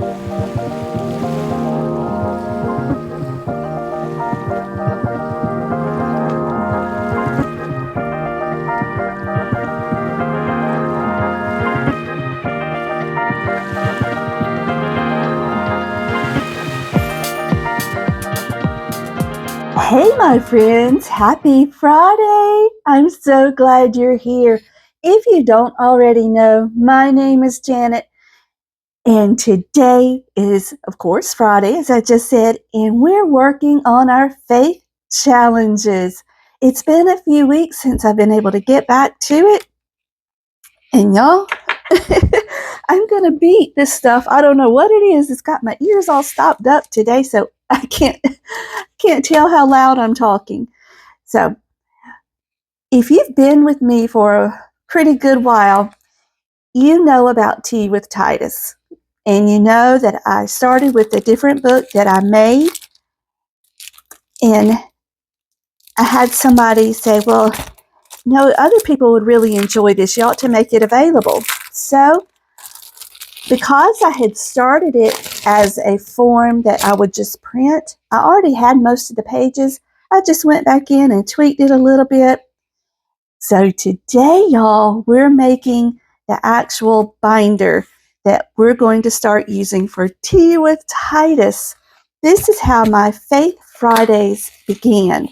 Hey, my friends, happy Friday. I'm so glad you're here. If you don't already know, my name is Janet, and today is, of course, Friday, as I just said, and we're working on our faith challenges. It's been a few weeks since I've been able to get back to it, and y'all, I'm going to beat this stuff. I don't know what it is. It's got my ears all stopped up today, so I can't tell how loud I'm talking. So, if you've been with me for a pretty good while, you know about Tea with Titus. And you know that I started with a different book that I made. And I had somebody say, well, no, other people would really enjoy this. You ought to make it available. So, because I had started it as a form that I would just print, I already had most of the pages. I just went back in and tweaked it a little bit. So today, y'all, we're making the actual binder that we're going to start using for Tea with Titus. This is how my Faith Fridays began.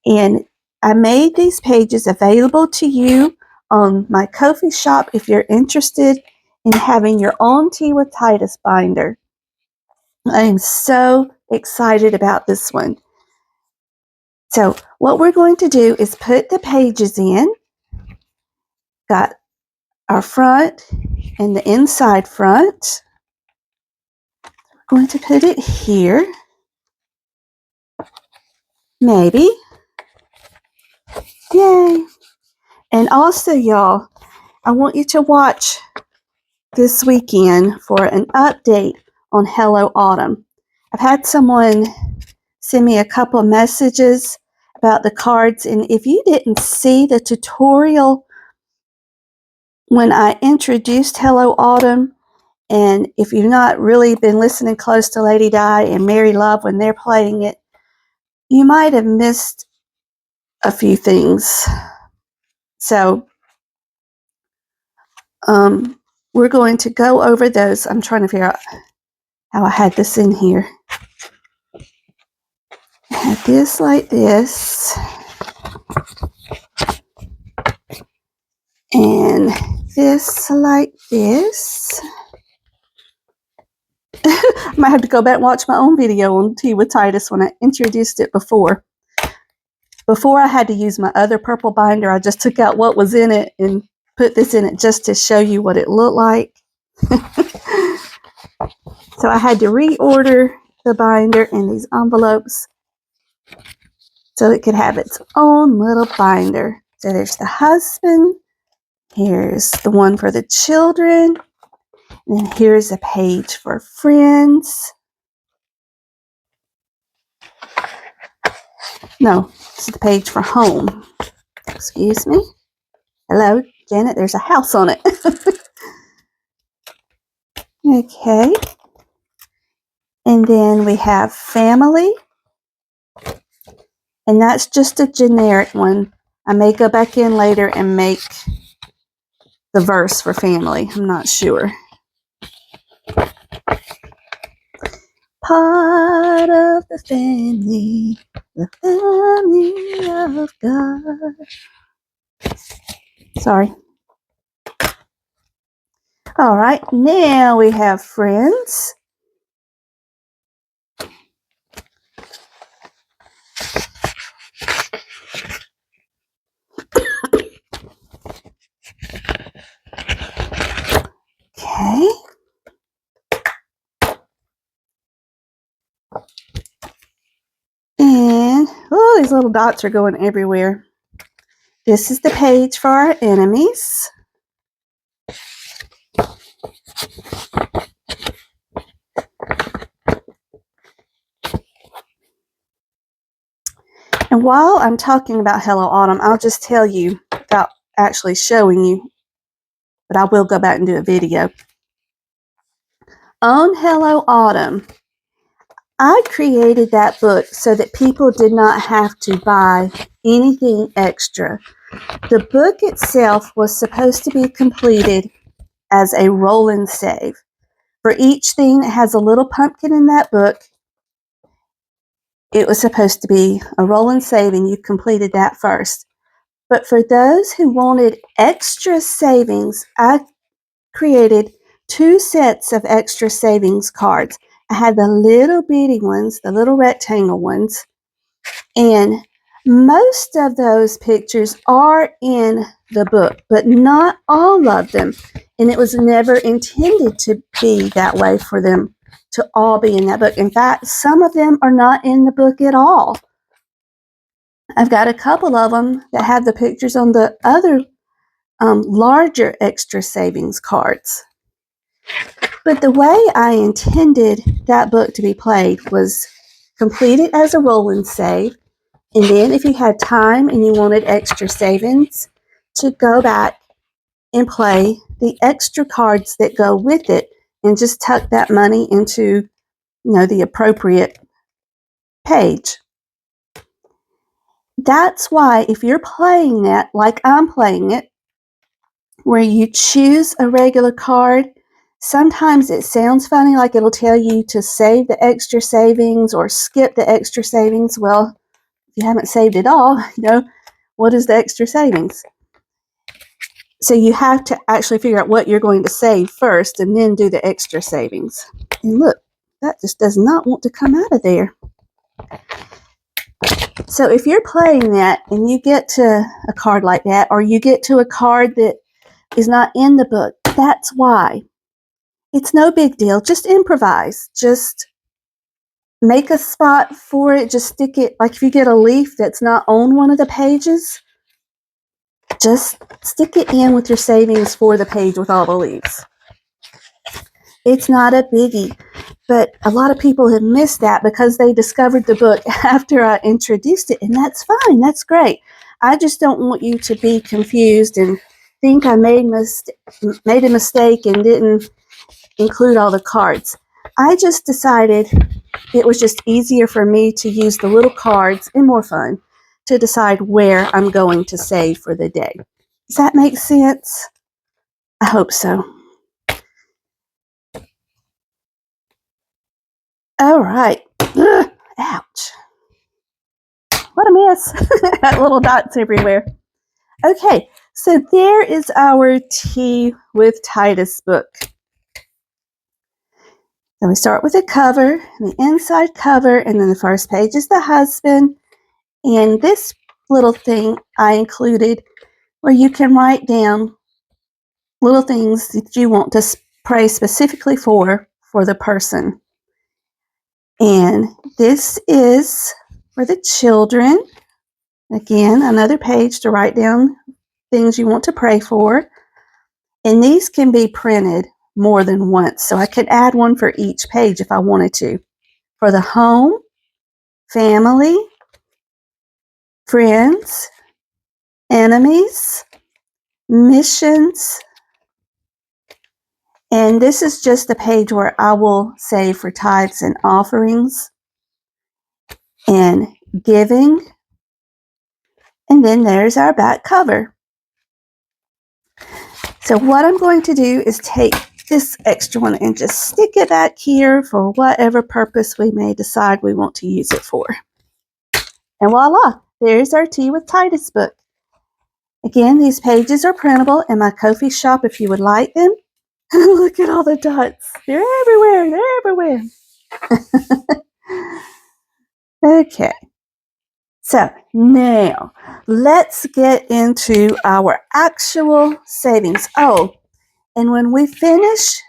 And I made these pages available to you on my Ko-fi shop if you're interested in having your own Tea with Titus binder. I am so excited about this one. So what we're going to do is put the pages in. Got our front and the inside front. We're going to put it here. Maybe. Yay. And also, y'all, I want you to watch this weekend for an update on Hello Autumn. I've had someone send me a couple of messages about the cards, and if you didn't see the tutorial when I introduced Hello Autumn, and if you've not really been listening close to Lady Di and Mary Love when they're playing it, you might have missed a few things. So we're going to go over those. I'm trying to figure out how I had this in here. I had this like this. And this like this. I might have to go back and watch my own video on Tea with Titus when I introduced it before. Before I had to use my other purple binder, I just took out what was in it and put this in it just to show you what it looked like. So I had to reorder the binder in these envelopes so it could have its own little binder. So there's the husband. Here's the one for the children. And then here's a page for friends. No, this is the page for home. Excuse me. Hello, Janet, there's a house on it. Okay. And then we have family. And that's just a generic one. I may go back in later and make the verse for family. I'm not sure. Part of the family of God. Sorry. All right, now we have friends. Okay. And, oh, these little dots are going everywhere. This is the page for our enemies. And while I'm talking about Hello Autumn, I'll just tell you without actually showing you, but I will go back and do a video. On Hello Autumn, I created that book so that people did not have to buy anything extra. The book itself was supposed to be completed as a roll and save. For each thing that has a little pumpkin in that book, it was supposed to be a roll and save, and you completed that first. But for those who wanted extra savings, I created 2 sets of extra savings cards. I had the little bitty ones, the little rectangle ones, and most of those pictures are in the book, but not all of them. And it was never intended to be that way for them to all be in that book. In fact, some of them are not in the book at all. I've got a couple of them that have the pictures on the other larger extra savings cards. But the way I intended that book to be played was complete it as a roll and save, and then if you had time and you wanted extra savings, to go back and play the extra cards that go with it and just tuck that money into, the appropriate page. That's why if you're playing that like I'm playing it, where you choose a regular card, sometimes it sounds funny, like it'll tell you to save the extra savings or skip the extra savings. Well, if you haven't saved it all, what is the extra savings? So you have to actually figure out what you're going to save first and then do the extra savings. And look, that just does not want to come out of there. So if you're playing that and you get to a card like that, or you get to a card that is not in the book, that's why. It's no big deal. Just improvise. Just make a spot for it. Just stick it, like if you get a leaf that's not on one of the pages, just stick it in with your savings for the page with all the leaves. It's not a biggie, but a lot of people have missed that because they discovered the book after I introduced it, and that's fine. That's great. I just don't want you to be confused and think I made a mistake and didn't include all the cards. I just decided it was just easier for me to use the little cards and more fun to decide where I'm going to save for the day. Does that make sense? I hope so. All right. Ugh, ouch. What a mess. Got little dots everywhere. Okay, so there is our Tea with Titus book. So we start with the cover, the inside cover, and then the first page is the husband. And this little thing I included where you can write down little things that you want to pray specifically for the person. And this is for the children. Again, another page to write down things you want to pray for. And these can be printed more than once. So I could add one for each page if I wanted to. For the home, family, friends, enemies, missions. And this is just a page where I will save for tithes and offerings and giving. And then there's our back cover. So what I'm going to do is take this extra one and just stick it back here for whatever purpose we may decide we want to use it for. And voila, there's our Tea with Titus book. Again, these pages are printable in my Ko-fi shop if you would like them. Look at all the dots. They're everywhere. They're everywhere. Okay. So now let's get into our actual savings. Oh, and when we finish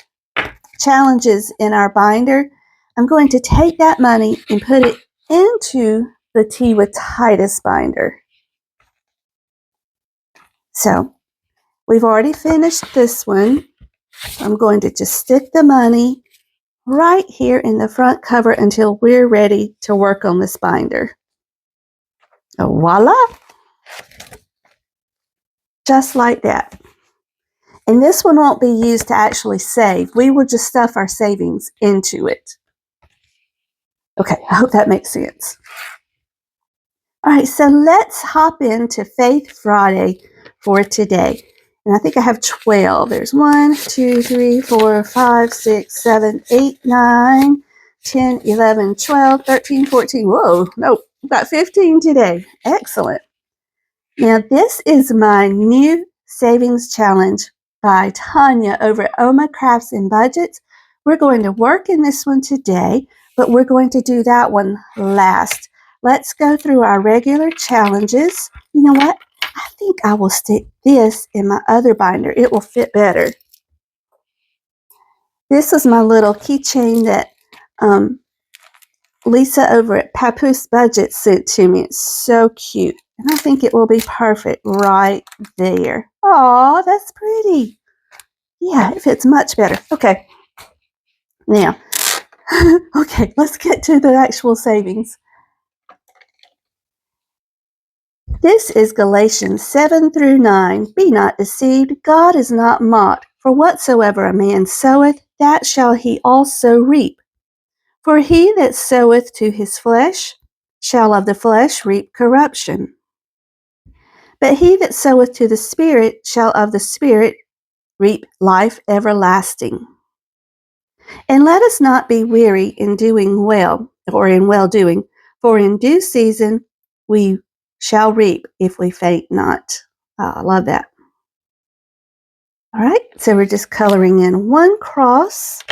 challenges in our binder, I'm going to take that money and put it into the Tea with Titus binder. So we've already finished this one. I'm going to just stick the money right here in the front cover until we're ready to work on this binder. Voila! Just like that. And this one won't be used to actually save. We will just stuff our savings into it. Okay, I hope that makes sense. All right, so let's hop into Faith Friday for today. And I think I have 12. There's 1, 2, 3, 4, 5, 6, 7, 8, 9, 10, 11, 12, 13, 14. Whoa, nope, we've got 15 today. Excellent. Now, this is my new savings challenge by Tanya over at Oma Crafts and Budgets. We're going to work in this one today, but we're going to do that one last. Let's go through our regular challenges. You know what? I think I will stick this in my other binder. It will fit better. This is my little keychain that Lisa over at Papoose Budget sent to me. It's so cute. And I think it will be perfect right there. Aw, that's pretty. Yeah, it fits much better. Okay. Now, okay, let's get to the actual savings. This is Galatians 7 through 9. Be not deceived, God is not mocked. For whatsoever a man soweth, that shall he also reap. For he that soweth to his flesh shall of the flesh reap corruption. But he that soweth to the Spirit shall of the Spirit reap life everlasting. And let us not be weary in doing well, or in well-doing, for in due season we shall reap if we faint not. Oh, I love that. All right, so we're just coloring in one cross,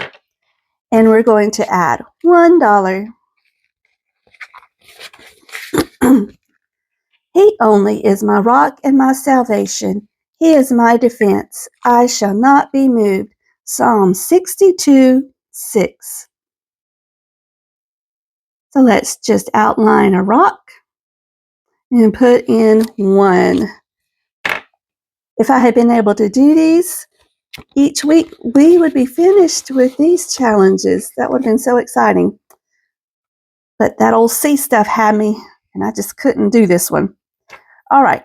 and we're going to add $1. He only is my rock and my salvation. He is my defense. I shall not be moved. Psalm 62:6. So let's just outline a rock and put in 1. If I had been able to do these each week, we would be finished with these challenges. That would have been so exciting. But that old sea stuff had me, and I just couldn't do this one. All right.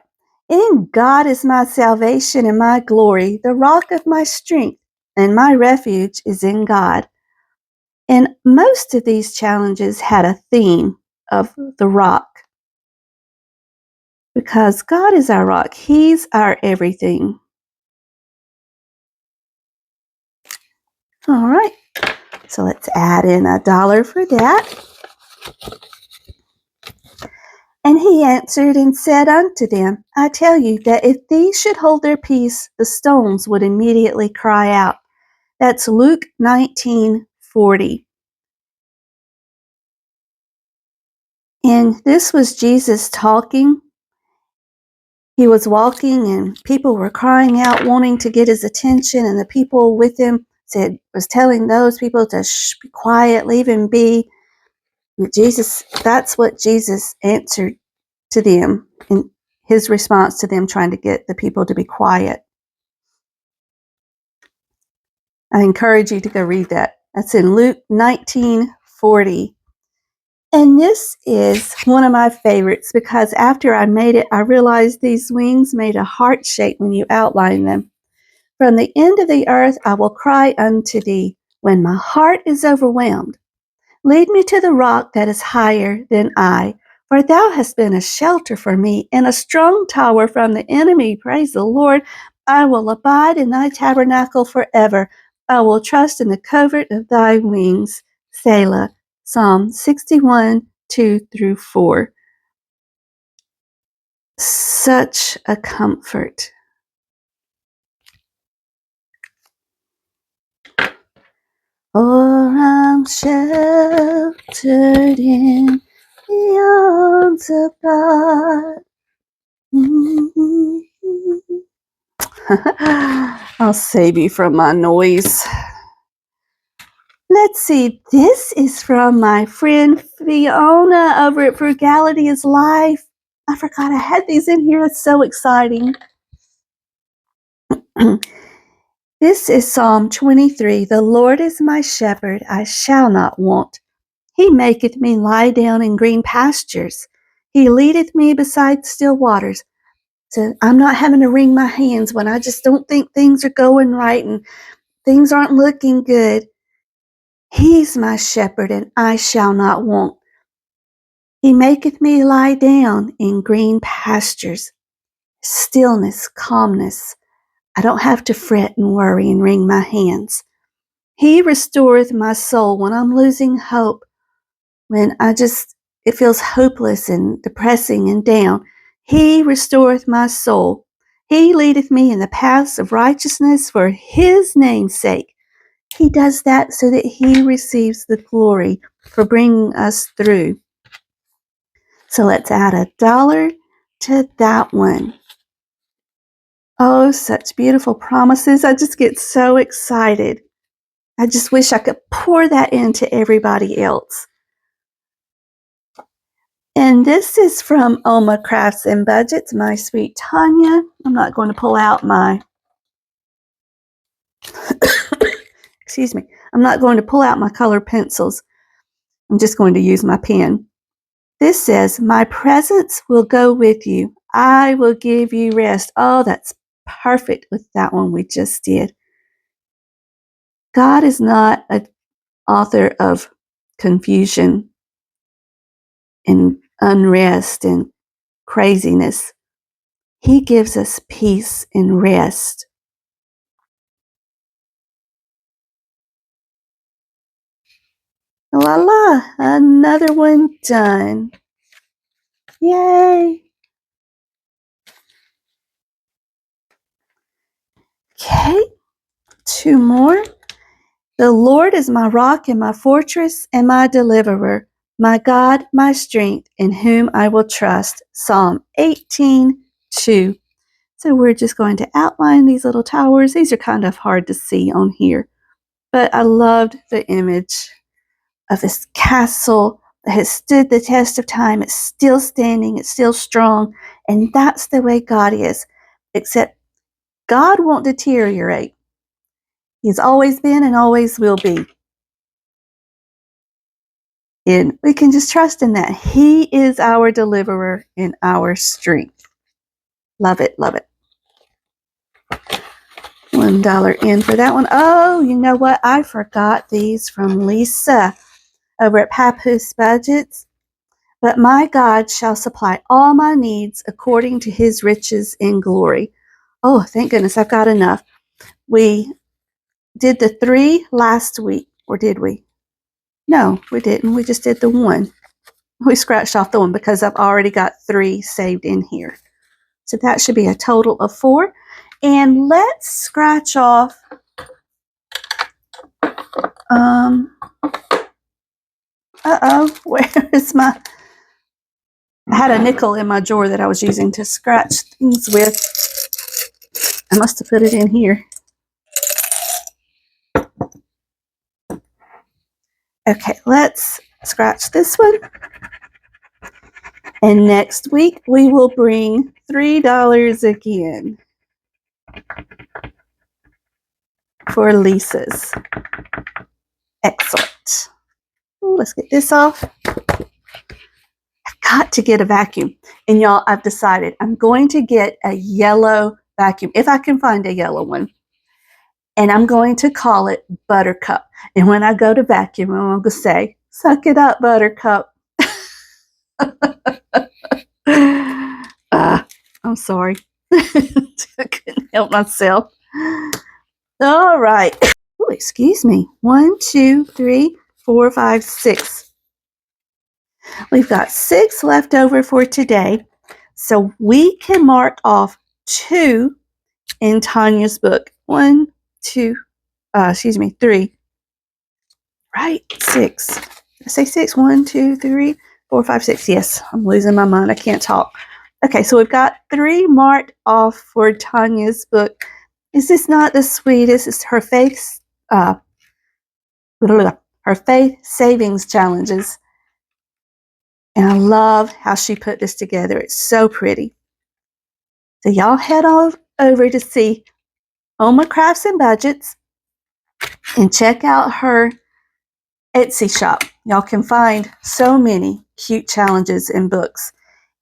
In God is my salvation and my glory, the rock of my strength, and my refuge is in God. And most of these challenges had a theme of the rock. Because God is our rock. He's our everything. All right. So let's add in $1 for that. And he answered and said unto them, I tell you that if these should hold their peace, the stones would immediately cry out. That's Luke 19:40. And this was Jesus talking. He was walking and people were crying out, wanting to get his attention. And the people with him was telling those people to be quiet, leave him be. That's what Jesus answered to them in his response to them trying to get the people to be quiet. I encourage you to go read that. That's in Luke 19:40. And this is one of my favorites because after I made it, I realized these wings made a heart shape when you outline them. From the end of the earth I will cry unto thee when my heart is overwhelmed. Lead me to the rock that is higher than I, for thou hast been a shelter for me and a strong tower from the enemy. Praise the Lord. I will abide in thy tabernacle forever. I will trust in the covert of thy wings. Selah. Psalm 61:2-4. Such a comfort. For I'm sheltered in the arms of God. I'll save you from my noise. Let's see. This is from my friend Fiona over at Frugality is Life. I forgot I had these in here. It's so exciting. This is Psalm 23. The Lord is my shepherd, I shall not want. He maketh me lie down in green pastures. He leadeth me beside still waters. So I'm not having to wring my hands when I just don't think things are going right and things aren't looking good. He's my shepherd, and I shall not want. He maketh me lie down in green pastures, stillness, calmness. I don't have to fret and worry and wring my hands. He restoreth my soul when I'm losing hope, when it feels hopeless and depressing and down. He restoreth my soul. He leadeth me in the paths of righteousness for his name's sake. He does that so that he receives the glory for bringing us through. So let's add $1 to that one. Oh, such beautiful promises. I just get so excited. I just wish I could pour that into everybody else. And this is from Oma Crafts and Budgets, my sweet Tanya. I'm not going to pull out my, excuse me, I'm not going to pull out my color pencils. I'm just going to use my pen. This says, my presence will go with you. I will give you rest. Oh, that's perfect with that one we just did. God is not an author of confusion and unrest and craziness. He gives us peace and rest. La la, another one done. Yay. Okay, 2 more. The Lord is my rock and my fortress and my deliverer, my God, my strength, in whom I will trust. Psalm 18:2. So we're just going to outline these little towers. These are kind of hard to see on here, but I loved the image of this castle that has stood the test of time. It's still standing, it's still strong, and that's the way God is. Except God won't deteriorate. He's always been and always will be. And we can just trust in that. He is our deliverer and our strength. Love it, love it. $1 in for that one. Oh, you know what? I forgot these from Lisa over at Papoose Budgets. But my God shall supply all my needs according to his riches in glory. Oh, thank goodness, I've got enough. We did the 3 last week, or did we? No, we didn't. We just did the 1. We scratched off the 1 because I've already got 3 saved in here. So that should be a total of 4. And let's scratch off where is my, I had a nickel in my drawer that I was using to scratch things with. I must have put it in here. Okay, let's scratch this one. And next week we will bring $3 again for Lisa's. Excellent. Let's get this off. I've got to get a vacuum. And y'all, I've decided I'm going to get a yellow vacuum, if I can find a yellow one. And I'm going to call it Buttercup. And when I go to vacuum, I'm going to say, suck it up, Buttercup. I'm sorry. I couldn't help myself. All right. Oh, excuse me. 1, 2, 3, 4, 5, 6. We've got 6 left over for today. So we can mark off 2 in Tanya's book. 1, 2, 3. Right? 6. Did I say 6? 1, 2, 3, 4, 5, 6. Yes, I'm losing my mind. I can't talk. Okay, so we've got 3 marked off for Tanya's book. Is this not the sweetest? It's her faith savings challenges. And I love how she put this together. It's so pretty. So y'all head on over to see Oma Crafts and Budgets and check out her Etsy shop. Y'all can find so many cute challenges and books.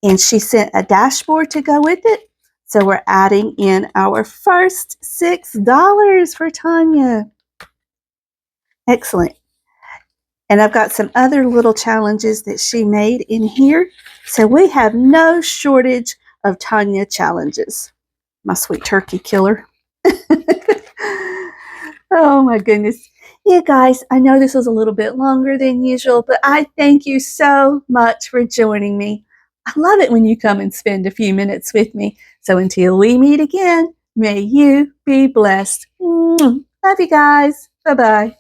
And she sent a dashboard to go with it. So we're adding in our first $6 for Tanya. Excellent. And I've got some other little challenges that she made in here. So we have no shortage of Tanya challenges. My sweet turkey killer. Oh my goodness. You guys, I know this was a little bit longer than usual, but I thank you so much for joining me. I love it when you come and spend a few minutes with me. So until we meet again, may you be blessed. Love you guys. Bye-bye.